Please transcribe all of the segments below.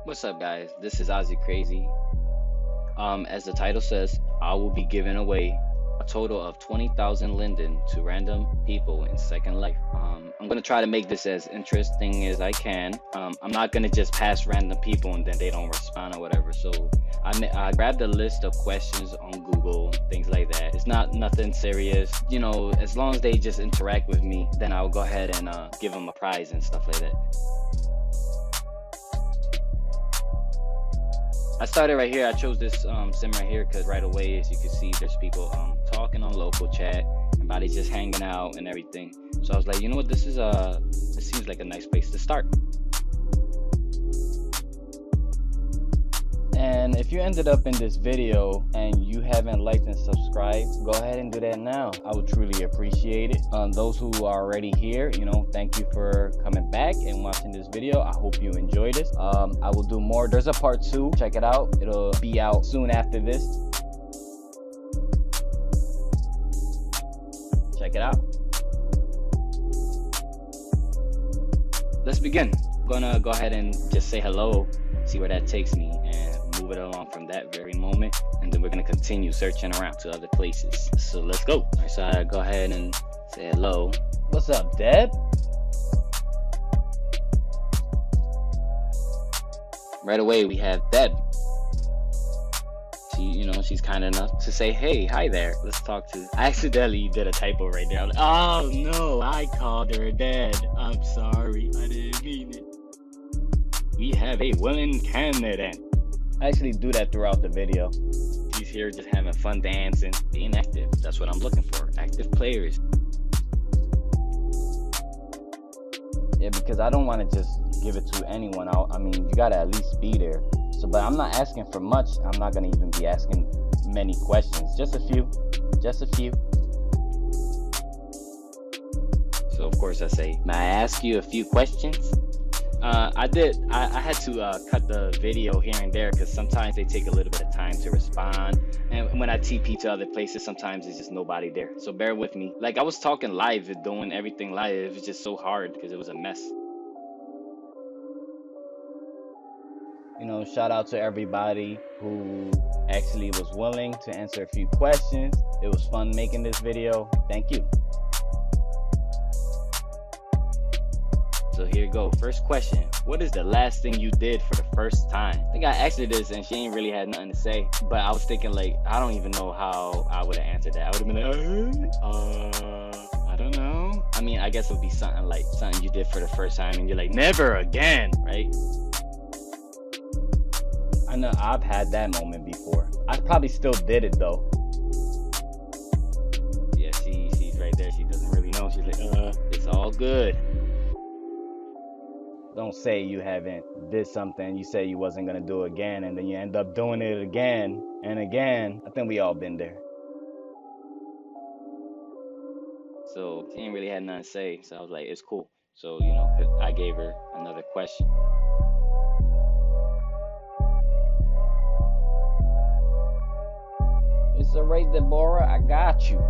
What's up, guys? This is Ozzycrazy. As the title says, I will be giving away a total of 20,000 linden to random people in Second Life. I'm gonna try to make this as interesting as I can. I'm not gonna just pass random people and then they don't respond or whatever. So I grabbed a list of questions on Google, things like that. It's not nothing serious, you know. As long as they just interact with me, then I'll go ahead and give them a prize and stuff like that. I started right here. I chose this sim right here because right away, as you can see, there's people talking on local chat, everybody's just hanging out and everything. So I was like, you know what, this seems like a nice place to start. And if you ended up in this video and you haven't liked and subscribed, go ahead and do that now. I would truly appreciate it. Those who are already here, you know, thank you for coming back and watching this video. I hope you enjoy this. I will do more. There's a part 2. Check it out. It'll be out soon after this. Check it out. Let's begin. I'm gonna go ahead and just say hello, see where that takes me, and move it along from that very moment, and then we're going to continue searching around to other places. So let's go. All right, so I go ahead and say hello. What's up, Deb? Right away we have Deb. She, you know, she's kind enough to say, hey, hi there, let's talk to. I accidentally did a typo right there. I was like, oh no, I called her Deb. I'm sorry, I didn't mean it. We have a willing candidate. I actually do that throughout the video. She's here just having fun dancing, being active. That's what I'm looking for, active players. Yeah, because I don't want to just give it to anyone. I mean, you gotta at least be there. So, but I'm not asking for much. I'm not gonna even be asking many questions. Just a few. Just a few. So of course I say, may I ask you a few questions? I had to cut the video here and there because sometimes they take a little bit of time to respond, and when I TP to other places, sometimes there's just nobody there, so bear with me. Like, I was talking live and doing everything live. It was just so hard because it was a mess. You know, shout out to everybody who actually was willing to answer a few questions. It was fun making this video. Thank you. So here you go. First question. What is the last thing you did for the first time? I think I asked her this and she ain't really had nothing to say. But I was thinking, like, I don't even know how I would have answered that. I would have been like, I don't know. I mean, I guess it would be something like something you did for the first time and you're like, never again, right? I know I've had that moment before. I probably still did it though. Yeah, she's right there. She doesn't really know. She's like, it's all good. Don't say you haven't did something you say you wasn't gonna do again and then you end up doing it again and again. I think we all been there. So she ain't really had nothing to say, so I was like, it's cool. So, you know, I gave her another question. It's alright, Deborah, I got you.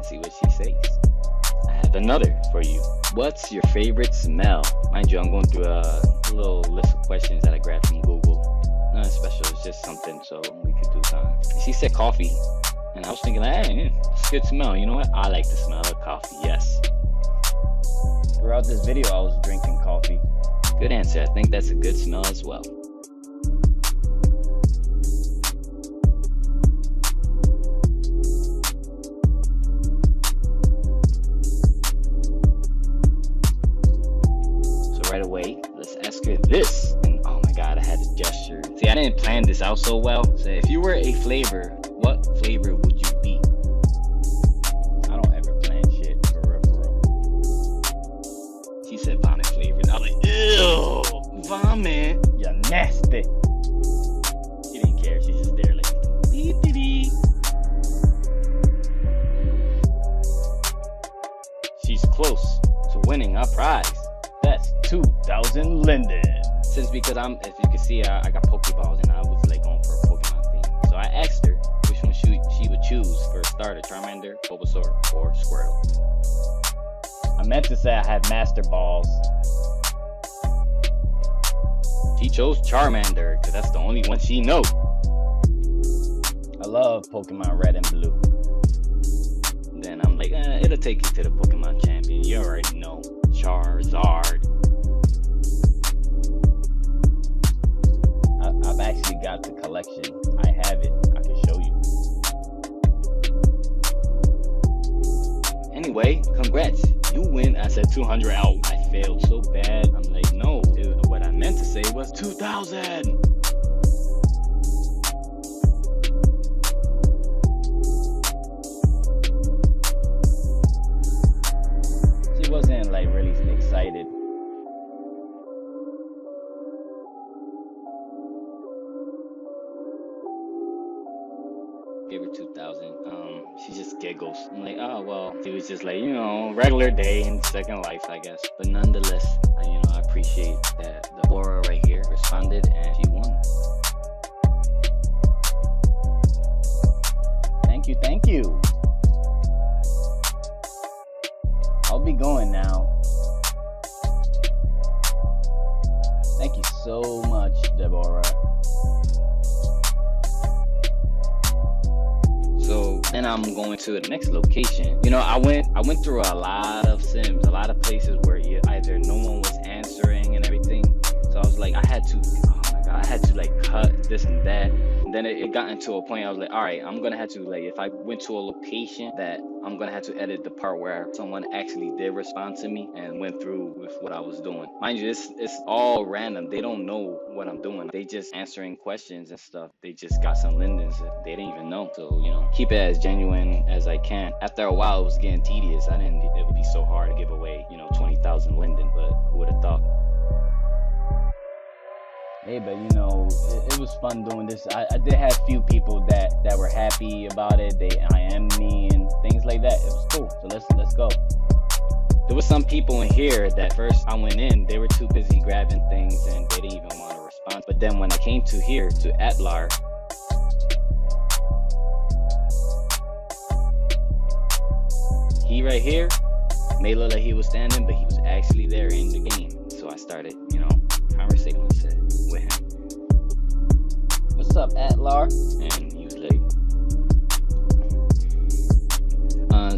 See what she says. I have another for you. What's your favorite smell? Mind you, I'm going through a little list of questions that I grabbed from Google. Nothing special, it's just something so we could do something. She said coffee, and I was thinking, hey, it's a good smell. You know what? I like the smell of coffee, yes. Throughout this video, I was drinking coffee. Good answer. I think that's a good smell as well. Right away, let's ask her this. And oh my god, I had to gesture. See, I didn't plan this out so well. So if you were a flavor, what flavor would you be? I don't ever plan shit, for real. She said vomit flavor, and I was like, ew, vomit. You're nasty. She didn't care. She's just there like, dee. She's close to winning a prize. That's 2,000 linden. Since because if you can see, I got Pokeballs and I was like going for a Pokemon theme. So I asked her which one she would choose for a starter, Charmander, Bulbasaur, or Squirtle. I meant to say I had Master Balls. She chose Charmander because that's the only one she knows. I love Pokemon Red and Blue. Then I'm like, it'll take you to the Pokemon champion. You already know. Charizard. I've actually got the collection. I have it. I can show you. Anyway, congrats. You win. I said 200 out. I failed so bad. I'm like, no. What I meant to say was 2,000. She wasn't like really excited. Gave her 2,000. She just giggles. I'm like, oh well. She was just like, you know, regular day in Second Life, I guess. But nonetheless, I appreciate that the Aura right here responded and she won. Thank you. I'll be going now. Thank you so much, Deborah. So then I'm going to the next location. I went through a lot of sims, a lot of places where either no one was answering and everything. So I was like, I had to like cut this and that. And then it got into a point I was like, all right, I'm gonna have to, like, if I went to a location, that I'm gonna have to edit the part where someone actually did respond to me and went through with what I was doing. Mind you, it's all random. They don't know what I'm doing. They just answering questions and stuff. They just got some lindens that they didn't even know. So, keep it as genuine as I can. After a while, it was getting tedious. It would be so hard to give away, 20,000 linden, but who would have thought? Hey, but it was fun doing this. I did have few people that were happy about it. They IM'd me and things like that. It was cool. So let's go. There was some people in here that first I went in, they were too busy grabbing things and they didn't even want to respond. But then when I came to here, to Atlar, he right here may look like he was standing, but he was actually there in the game. So I started, conversating with him. What's up, Atlar? And he was like,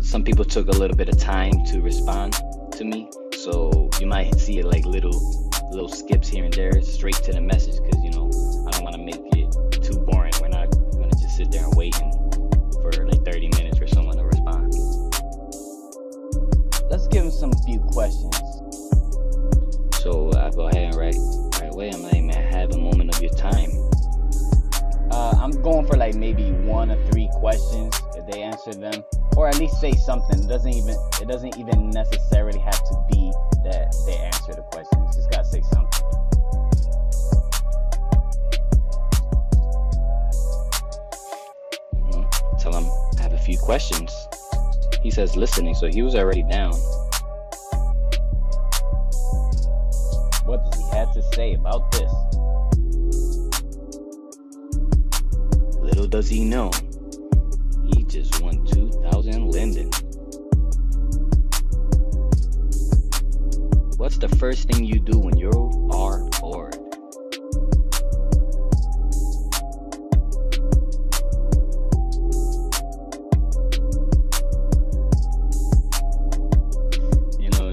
some people took a little bit of time to respond to me, so you might see like little skips here and there, straight to the message, because I don't want to make it too boring. We're not gonna just sit there and waiting for like 30 minutes for someone to respond. Let's give him some few questions. So I go ahead and right away. I'm like, man, have a moment of your time. I'm going for like maybe 1 or 3 questions if they answer them, or at least say something. It doesn't even necessarily have to be that they answer the questions. Just gotta say something. Tell him I have a few questions. He says listening, so he was already down. What does he have to say about this? Little does he know, he just won 2,000 linden. What's the first thing you do when you are bored?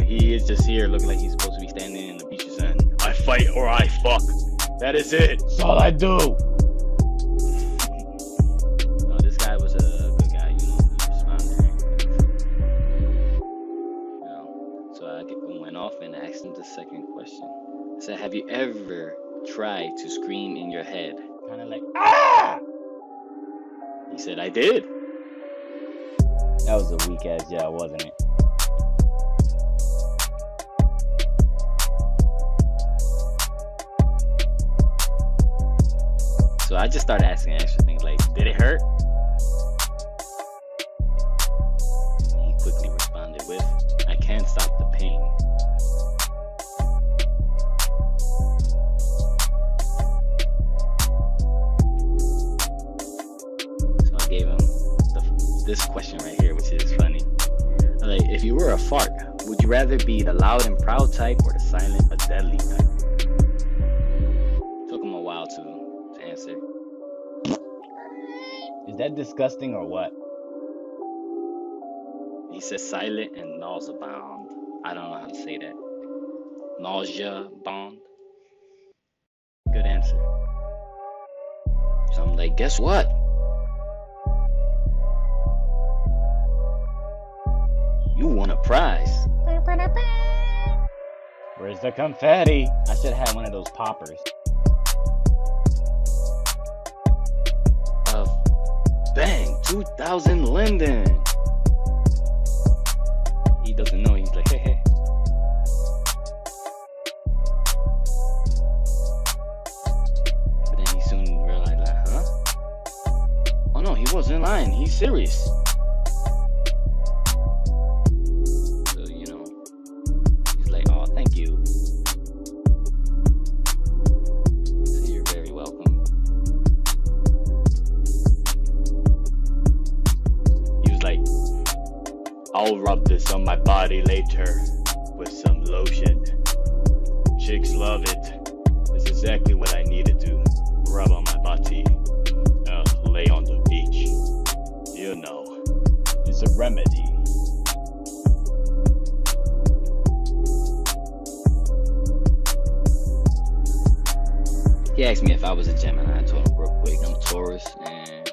He is just here looking like he's supposed to be standing in the beach saying, I fight or I fuck. That is it. That's all I do. No, this guy was a good guy, he responded. So I went off and asked him the second question. I said, have you ever tried to scream in your head? Kind of like, ah! He said, I did. That was a weak ass job, wasn't it? So I just started asking extra things like, did it hurt? And he quickly responded with, I can't stop the pain. So I gave him this question right here, which is funny. Like, if you were a fart, Would you rather be the loud and proud type or the silent but deadly type? Took him a while to answer. Is that disgusting or what? He says silent and nauseabound. I don't know how to say that. Nausea-bound. Good answer. So I'm like, guess what? You won a prize. Where's the confetti? I should have had one of those poppers. Bang, 2,000 Linden. He doesn't know. He's like, hey, hey. But then he soon realized, like, huh? Oh no, he wasn't lying. He's serious. So, you know, he's like, oh, thank you. So you're very welcome. He was like, I'll rub this on my body later with some lotion. Chicks love it. It's exactly what I needed to rub on my body. Lay on the beach. You know. It's a remedy. He asked me if I was a Gemini. I told him real quick, I'm a Taurus, and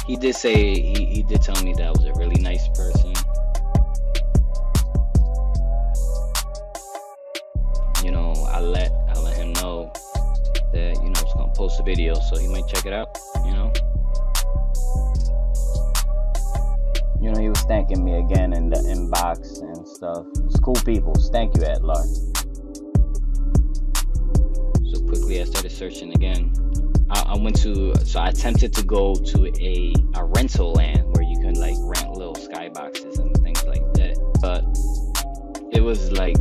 he did say, he did tell me that I was a really nice person. You know, I let him know that, you know, I was gonna post a video, so he might check it out, you know. You know, he was thanking me again in the inbox and stuff. It's cool people. Thank you, Adlar. So quickly I started searching again. So I attempted to go to a rental land where you can like rent little skyboxes and things like that. But it was like,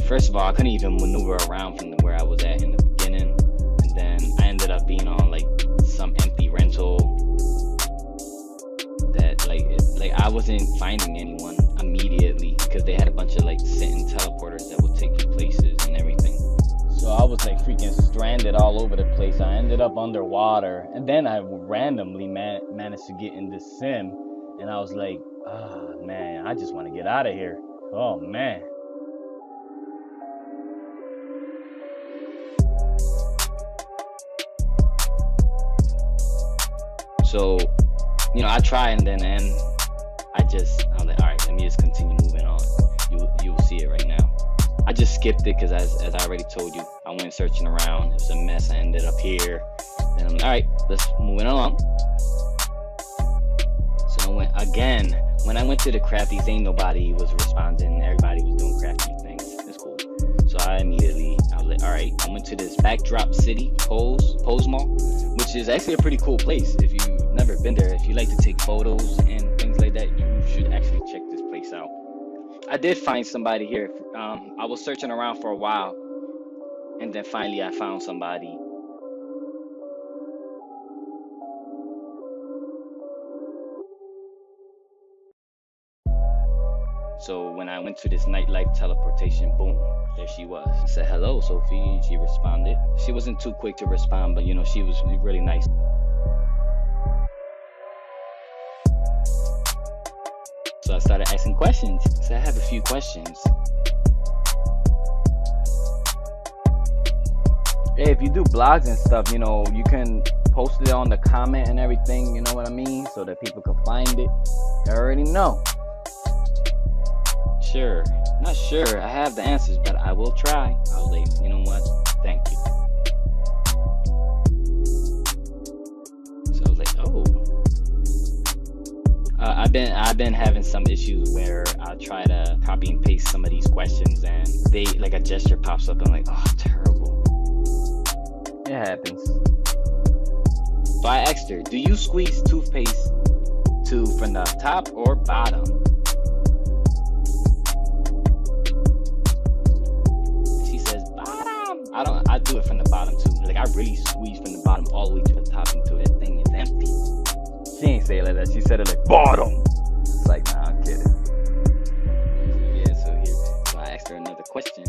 first of all, I couldn't even maneuver around from where I was at in the beginning. And then I ended up being on like some empty rental that like I wasn't finding anyone immediately because they had a bunch of like sitting teleporters that would take you places and everything. So I was like freaking stranded all over the place. I ended up underwater, and then I randomly managed to get in this sim, and I was like, oh man, I just want to get out of here. Oh man. So, you know, I tried, and then I was like, all right, let me just continue moving on. You'll see it right now. I just skipped it because as I already told you, I went searching around. It was a mess. I ended up here. Then I'm like, all right, let's move it along. So when I went to the crafties, ain't nobody was responding. Everybody was doing crafty things. It's cool. So I was like, all right, I went to this backdrop city, Pose Mall, which is actually a pretty cool place. If you've never been there, if you like to take photos and things like that, you should actually check this place out. I did find somebody here. I was searching around for a while, and then finally I found somebody. So when I went to this nightlife teleportation, boom, there she was. I said, hello, Sophie, and she responded. She wasn't too quick to respond, but you know, she was really nice. So I started asking questions. So I have a few questions. Hey, if you do blogs and stuff, you know, you can post it on the comment and everything, you know what I mean? So that people can find it. I already know. Sure. Not sure. I have the answers, but I will try. I was like, you know what? Thank you. So I was like, oh. I've been having some issues where I try to copy and paste some of these questions and they like a gesture pops up and I'm like, oh, terrible. It happens. So I asked her, do you squeeze toothpaste from the top or bottom? She says bottom. I do it from the bottom too. Like I really squeeze from the bottom all the way to the top until that thing is empty. She ain't say it like that. She said it like bottom. It's like, nah, I'm kidding. Yeah, so I asked her another question.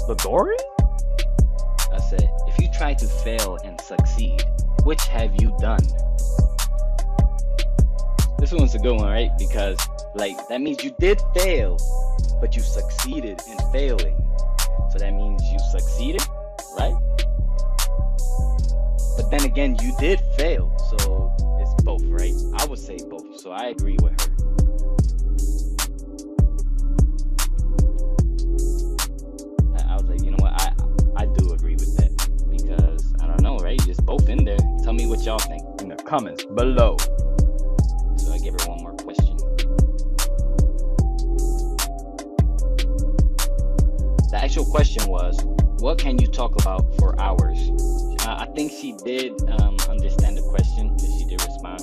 The Dory? I said, if you try to fail and succeed, which have you done? This one's a good one, right? Because like that means you did fail, but you succeeded in failing. So that means you succeeded, right? But then again, you did fail, so it's both, right? I would say both, so I agree with her. I was like, you know what, I do agree with that, because I don't know, right? It's both in there. Tell me what y'all think In the comments below. So I give her one more question. The actual question was, what can you talk about for hours? I think she did understand the question, because she did respond.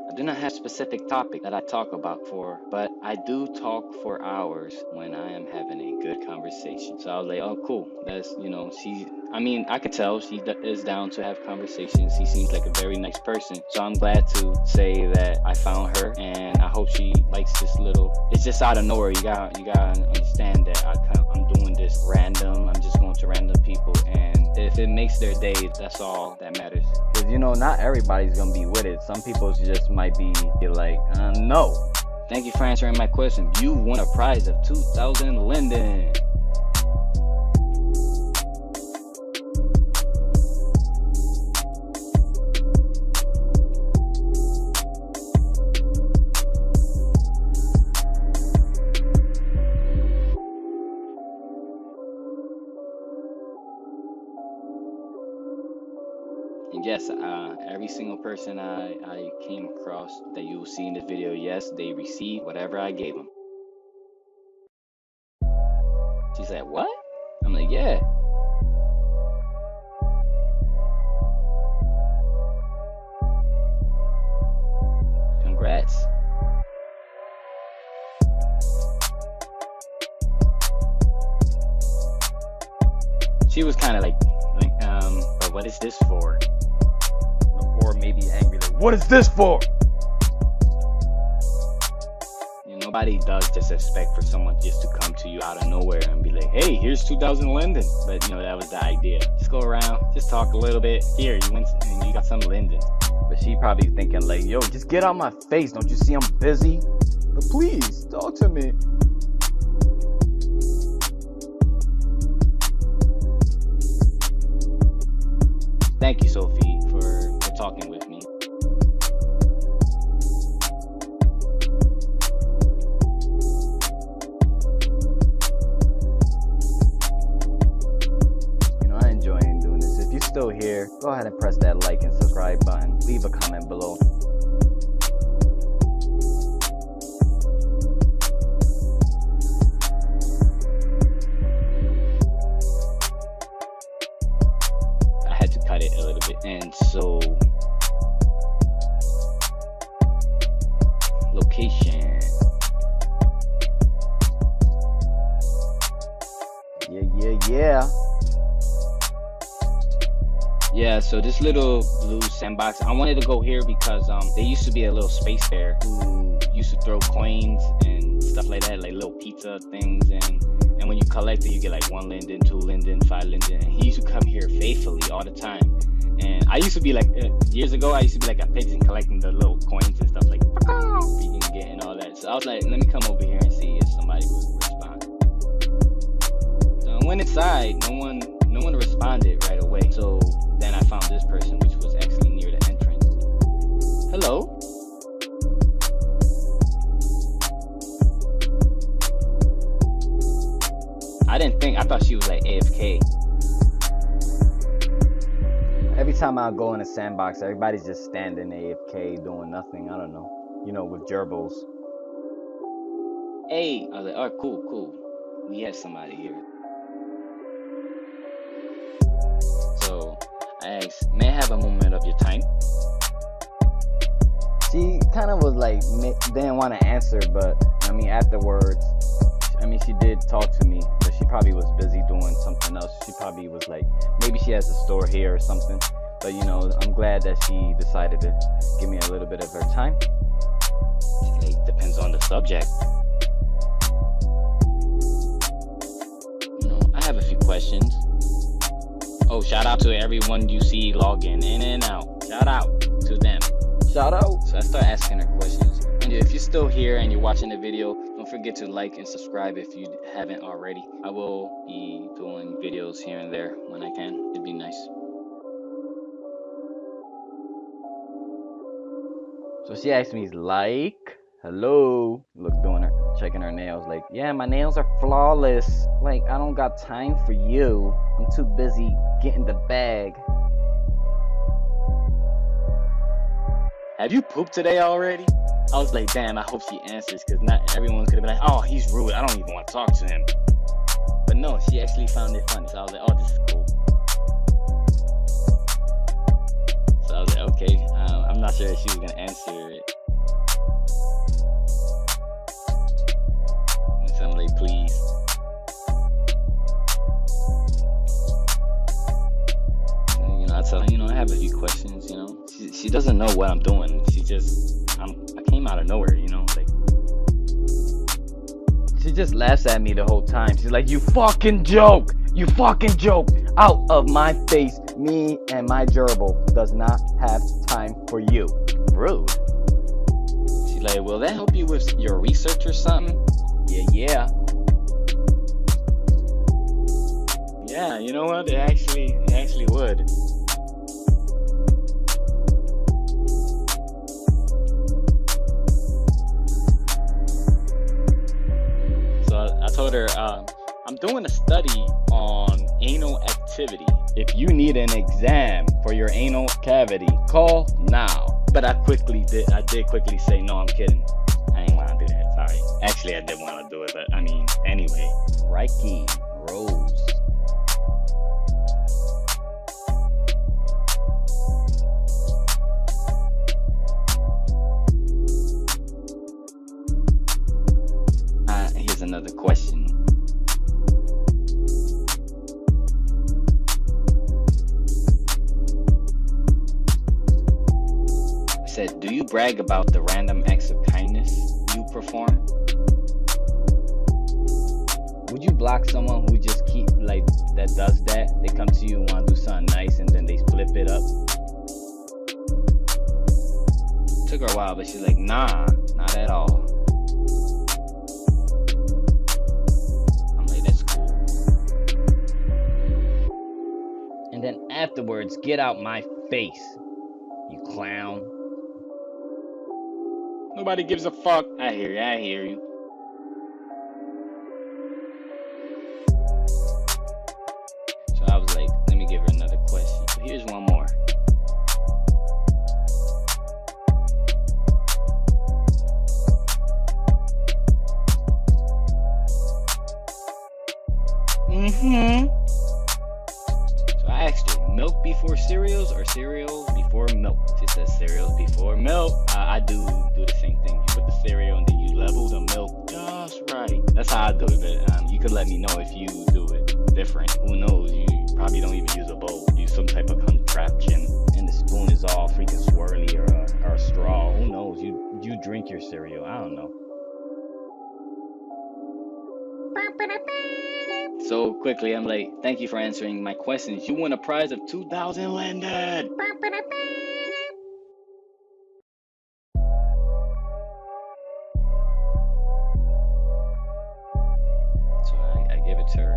I do not have a specific topic that I talk about for, but I do talk for hours when I am having a good conversation. So I was like, oh, cool. That's, I could tell she is down to have conversations. She seems like a very nice person. So I'm glad to say that I found her, and I hope she likes this little, it's just out of nowhere. You gotta understand that I'm doing this random. I'm just going to random people, and if it makes their day, that's all that matters. Because, not everybody's going to be with it. Some people just might be like, no. Thank you for answering my question. You won a prize of 2,000 Linden. And yes, every single person I came across that you will see in this video, yes, they received whatever I gave them. She's like, what? I'm like, yeah. Congrats. She was kind of like, but what is this for? Or maybe angry, like, what is this for? Nobody does just expect for someone just to come to you out of nowhere and be like, hey, here's 2,000 Linden. But that was the idea. Just go around, just talk a little bit. Here, you went and you got some Linden. But she probably thinking like, yo, just get out my face. Don't you see I'm busy? But please, talk to me. Thank you, Sophie, for talking with me. I enjoy doing this. If you're still here, go ahead and press that like and subscribe button. Leave a comment below. Cut it a little bit, and so location. Yeah, so this little blue sandbox, I wanted to go here because there used to be a little space there who used to throw coins and stuff like that, like little pizza things, and when you collect it, you get like 1 Linden, 2 Linden, 5 Linden. And he used to come here faithfully all the time. And I used to be like, years ago, I used to be like a pigeon collecting the little coins and stuff like, you can get and all that. So I was like, let me come over here and see if somebody would respond. So I went inside, no one responded right away. So then I found this person, which was actually near the entrance. Hello? I thought she was like AFK. Every time I go in a sandbox, everybody's just standing AFK doing nothing. I don't know. With gerbils. Hey, I was like, oh, cool. We have somebody here. So I asked, may I have a moment of your time? She kind of was like, didn't want to answer, but afterwards, I mean, she did talk to me, but she probably was busy doing something else. She probably was like, maybe she has a store here or something. But you know, I'm glad that she decided to give me a little bit of her time. It depends on the subject. You know, I have a few questions. Oh, shout out to everyone you see logging in and out. Shout out to them. Shout out. So I start asking her questions. And if you're still here and you're watching the video, don't forget to like and subscribe if you haven't already. I will be doing videos here and there when I can. It'd be nice. So she asked me, like, hello. Look, checking her nails. Like, yeah, my nails are flawless. Like, I don't got time for you. I'm too busy getting the bag. Have you pooped today already? I was like, damn, I hope she answers, because not everyone could have been like, oh, he's rude, I don't even want to talk to him. But no, she actually found it funny. So I was like, oh, this is cool. So I was like, okay, I'm not sure if she was going to answer it. And so I'm like, please. And, you know, I tell her, you know, I have a few questions, you know. She doesn't know what I'm doing. She just, I came out of nowhere, you know, like. She just laughs at me the whole time. She's like, you fucking joke. You fucking joke. Out of my face. Me and my gerbil does not have time for you. Rude. She's like, will that help you with your research or something? Yeah. Yeah, you know what? It actually would. I told her, I'm doing a study on anal activity. If you need an exam for your anal cavity, call now. But I did quickly say, no, I'm kidding. I ain't want to do that, sorry. Actually, I did want to do it, but I mean, anyway. Reiki, Rose. Here's another question. It said, do you brag about the random acts of kindness you perform? Would you block someone who just that does that? They come to you and want to do something nice and then they flip it up? Took her a while, but she's like, nah, not at all. And then afterwards, get out my face, you clown. Nobody gives a fuck. I hear you. So I was like, let me give her another question. So here's one more. So I asked her, milk before cereals or cereals before milk? She says cereals before milk. I do the same thing. You put the cereal and then you level the milk just right. That's how I do it. But you could let me know if you do it different. Who knows? You probably don't even use a bowl. Use some type of contraption. And the spoon is all freaking swirly or a straw. Who knows? You drink your cereal. I don't know. So quickly, I'm like, thank you for answering my questions. You won a prize of 2,000 Linden. So I give it to her.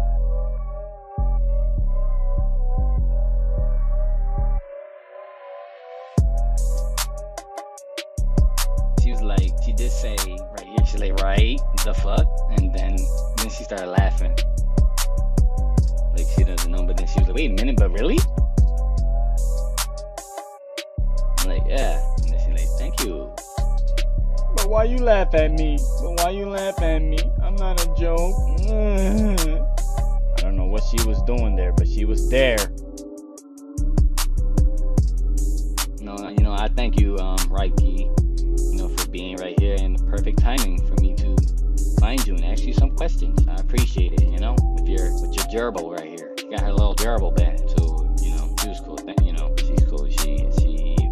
She was like, she did say right here, she's like, right, the fuck? And then she started laughing. Like she doesn't know, but then she was like, wait a minute, but really? I'm like, yeah. And then she's like, thank you. But why you laugh at me? I'm not a joke. I don't know what she was doing there, but she was there. No, you know, I thank you, Reiki, you know, for being right here and the perfect timing for me to find you and ask you some questions. I appreciate it, you know, with your gerbil right here. She got her little gerbil back, so you know, she was cool. You know, she's cool. She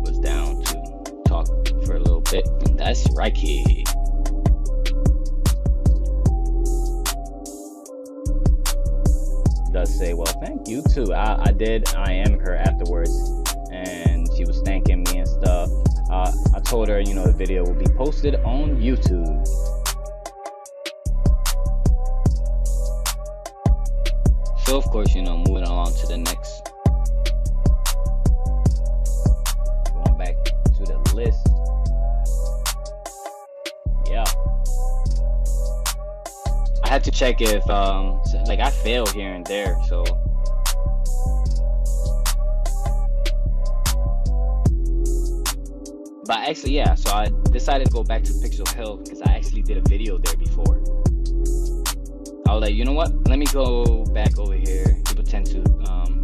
was down to talk for a little bit, and that's right, kid. Does say, well, thank you too. I am her afterwards, and she was thanking me and stuff. I told her, you know, the video will be posted on YouTube. So of course, you know, moving along to the next. Going back to the list. Yeah. I had to check if like I fail here and there, so but actually yeah, so I decided to go back to Pixel Hill because I actually did a video there before. I was like, you know what, let me go back over here. People tend to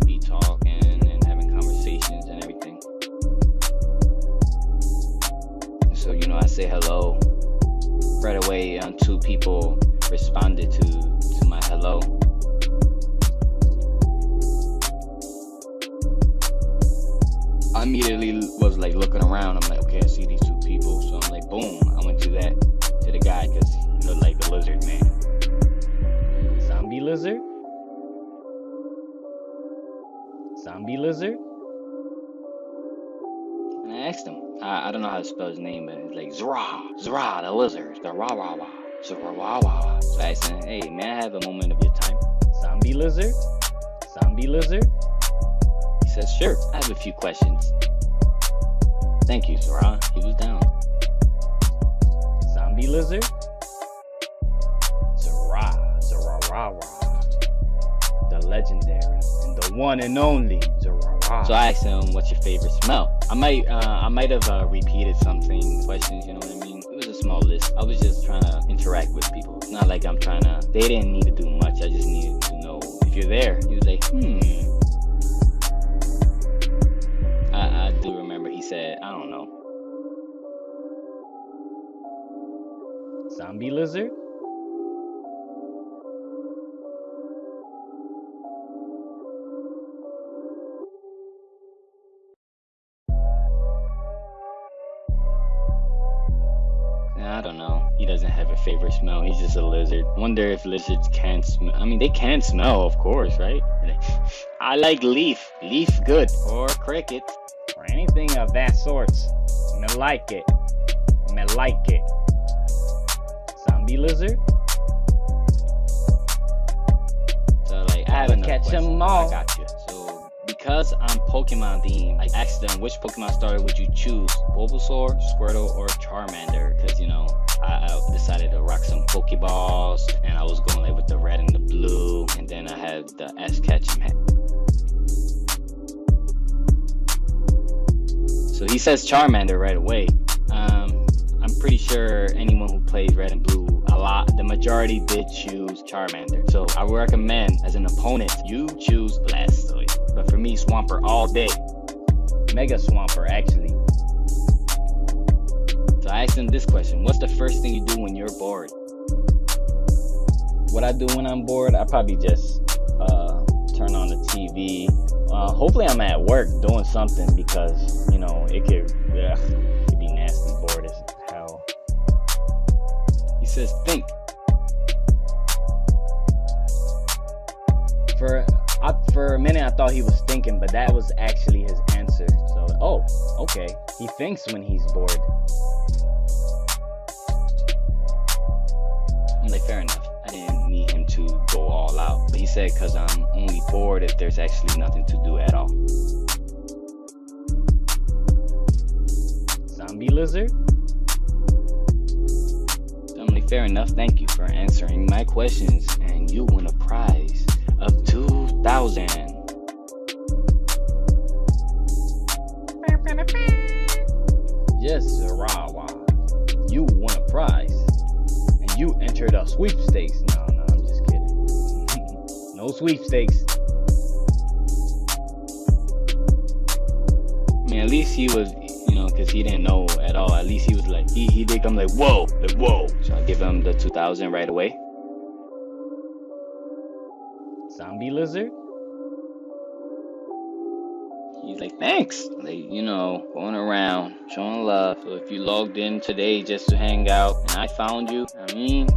be talking and having conversations and everything, so you know, I say hello right away. 2 people responded to my hello. I immediately was like looking around. I'm like, okay, I see these 2 people, so I'm like, boom, I went to the guy because he looked like the lizard man. Zombie lizard? Zombie lizard? And I asked him, I don't know how to spell his name, but it's like Zra the lizard, the rah rah rah. So I asked him, hey, may I have a moment of your time? Zombie lizard? Zombie lizard? He says, sure, I have a few questions. Thank you, Zara. He was down. Zombie lizard? Zara. The legendary and the one and only Zara. So I asked him, what's your favorite smell? I might have repeated something, questions, you know what I mean? It was a small list. I was just trying to interact with people. It's not like I'm trying to, they didn't need to do much. I just needed to know if you're there. He was like, I do remember he said, I don't know. Zombie lizard? I don't know. He doesn't have a favorite smell. He's just a lizard. Wonder if lizards can smell. I mean, they can smell, of course, right? I like leaf. Leaf good. Or cricket. Or anything of that sort. Me like it. Zombie lizard? So, like, I have another catch question. 'em all. I got you. So, because I'm Pokemon themed, I asked them, which Pokemon starter would you choose? Bulbasaur, Squirtle, or Charmander? Because, you know, I decided to rock some Pokeballs, and I was going like with the red and the blue, and then I had the Ash Ketchum hat. So he says Charmander right away. I'm pretty sure anyone who plays red and blue a lot, the majority did choose Charmander. So I would recommend, as an opponent, you choose Blastoise. But for me, Swampert all day. Mega Swampert, actually. So I asked him this question: what's the first thing you do when you're bored? What I do when I'm bored, I probably just turn on the TV. Hopefully I'm at work doing something, because, you know, it could be nasty bored as hell. He says think. For a minute I thought he was thinking, but that was actually his answer. So, oh, okay. He thinks when he's bored. I'm like, fair enough. I didn't need him to go all out. But he said, because I'm only bored if there's actually nothing to do at all. Zombie lizard? So I'm like, fair enough. Thank you for answering my questions. And you win a prize of 2,000. Yes, Zarawa. You won a prize. And you entered a sweepstakes. No, I'm just kidding. No sweepstakes. I mean, at least he was, you know, because he didn't know at all. At least he was like, he did come like, whoa, like, whoa. So I give him the 2,000 right away. Zombie lizard? He's like, thanks. Like, you know, going around, showing love. So if you logged in today just to hang out and I found you, I mean.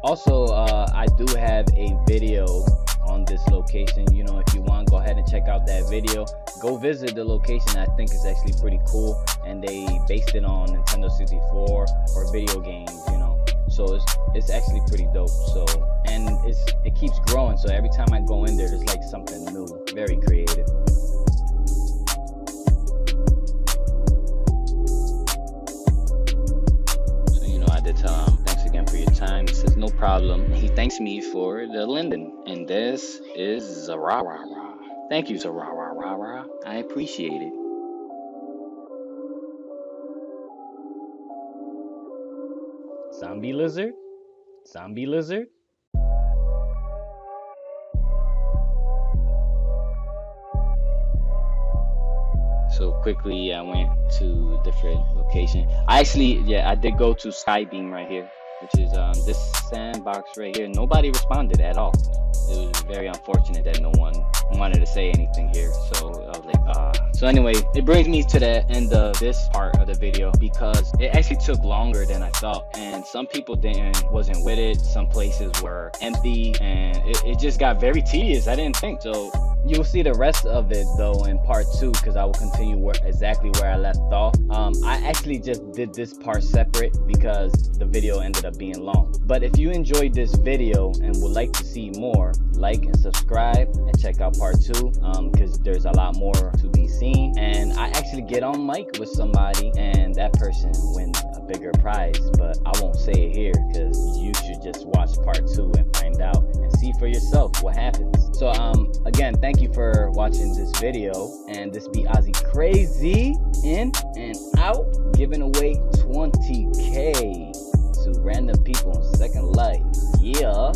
Also, I do have a video on this location. You know, if you want, go ahead and check out that video. Go visit the location. I think it's actually pretty cool, and they based it on Nintendo 64 or video games, you know. So it's actually pretty dope. So, and it keeps growing. So every time I go in there, there's like something new. Very creative. So, you know, I did tell him, thanks again for your time. He says, no problem. He thanks me for the Linden. And this is Zara. Thank you, Zara. I appreciate it. Zombie lizard? Zombie lizard? So quickly I went to a different location. I did go to Skybeam right here, which is this Sandbox right here. Nobody responded at all. It was very unfortunate that no one wanted to say anything here. So I was like, So anyway, it brings me to the end of this part of the video because it actually took longer than I thought, and some people wasn't with it. Some places were empty, and it just got very tedious. I didn't think so. You'll see the rest of it though in part 2, because I will continue exactly where I left off. I actually just did this part separate because the video ended up being long. But if you enjoyed this video and would like to see more, like and subscribe and check out part 2, because there's a lot more to be seen. And I actually get on mic with somebody and that person wins a bigger prize, but I won't say it here because you should just watch part 2 and find out and see for yourself what happens. So again, thank you for watching this video, and this be Ozzycrazy in and out, giving away 20K to random people in Second Life. Yeah.